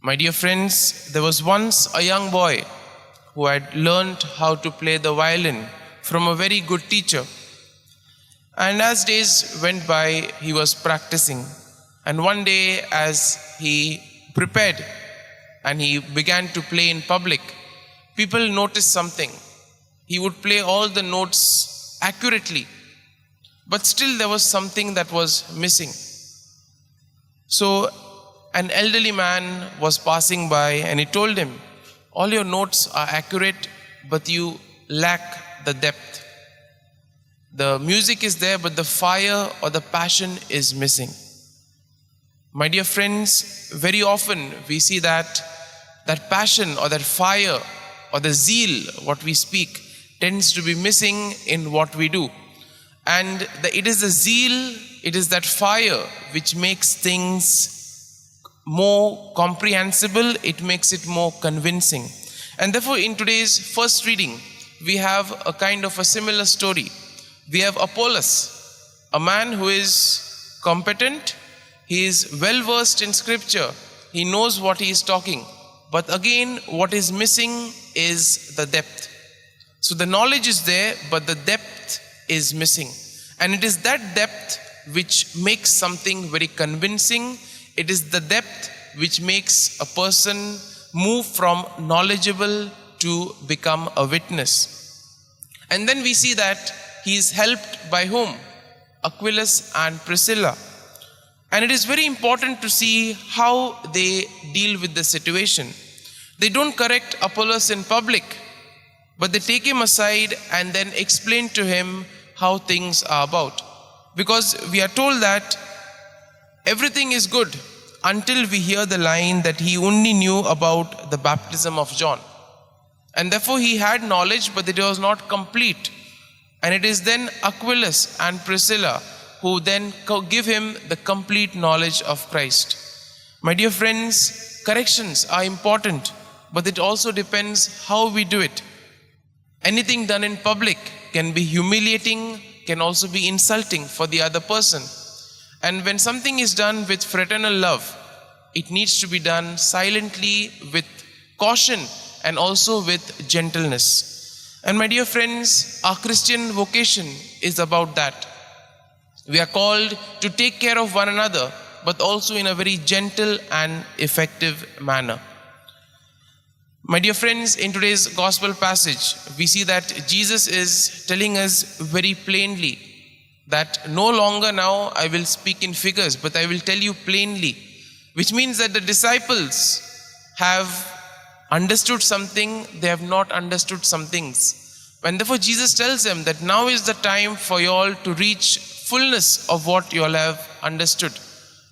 My dear friends, there was once a young boy who had learned how to play the violin from a very good teacher. And as days went by, he was practicing. And one day, as he prepared and he began to play in public, people noticed something. He would play all the notes accurately, but still there was something that was missing. So an elderly man was passing by and he told him, "All your notes are accurate, but you lack the depth. The music is there, but the fire or the passion is missing." My dear friends, very often we see that passion or that fire or the zeal, what we speak, tends to be missing in what we do. And it is the zeal, it is that fire which makes things more comprehensible, it makes it more convincing. And therefore, in today's first reading, we have a kind of a similar story. We have Apollos, a man who is competent, he is well versed in scripture, he knows what he is talking. But again, what is missing is the depth. So the knowledge is there, but the depth is missing. And it is that depth which makes something very convincing. It is the depth which makes a person move from knowledgeable to become a witness. And then we see that he is helped by whom? Aquilus and Priscilla. And it is very important to see how they deal with the situation. They don't correct Apollos in public, but they take him aside and then explain to him how things are about. Because we are told that everything is good until we hear the line that he only knew about the baptism of John. And therefore he had knowledge, but it was not complete. And it is then Aquilus and Priscilla who then give him the complete knowledge of Christ. My dear friends, corrections are important, but it also depends how we do it. Anything done in public can be humiliating, can also be insulting for the other person. And when something is done with fraternal love, it needs to be done silently, with caution, and also with gentleness. And my dear friends, our Christian vocation is about that. We are called to take care of one another, but also in a very gentle and effective manner. My dear friends, in today's gospel passage, we see that Jesus is telling us very plainly that no longer now I will speak in figures, but I will tell you plainly, which means that the disciples have understood something, they have not understood some things. And therefore Jesus tells them that now is the time for you all to reach fullness of what you all have understood.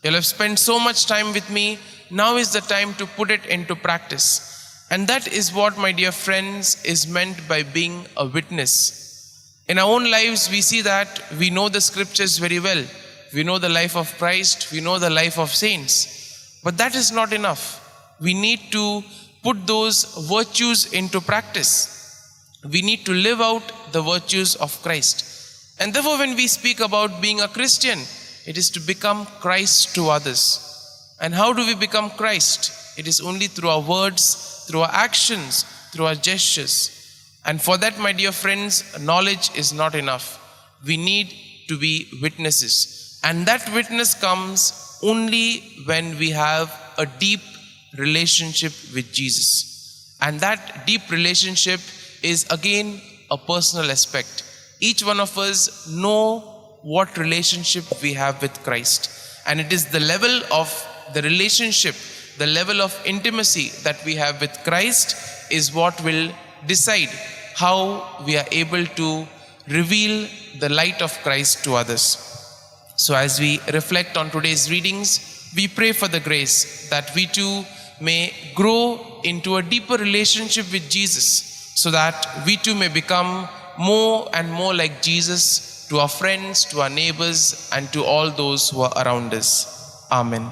You all have spent so much time with me, now is the time to put it into practice. And that is what, my dear friends, is meant by being a witness. In our own lives, we see that we know the scriptures very well. We know the life of Christ, we know the life of saints. But that is not enough. We need to put those virtues into practice. We need to live out the virtues of Christ. And therefore, when we speak about being a Christian, it is to become Christ to others. And how do we become Christ? It is only through our words, through our actions, through our gestures. And for that, my dear friends, knowledge is not enough. We need to be witnesses. And that witness comes only when we have a deep relationship with Jesus. And that deep relationship is again a personal aspect. Each one of us know what relationship we have with Christ. And it is the level of the relationship, the level of intimacy that we have with Christ is what will decide how we are able to reveal the light of Christ to others. So as we reflect on today's readings, we pray for the grace that we too may grow into a deeper relationship with Jesus, so that we too may become more and more like Jesus to our friends, to our neighbors, and to all those who are around us. Amen.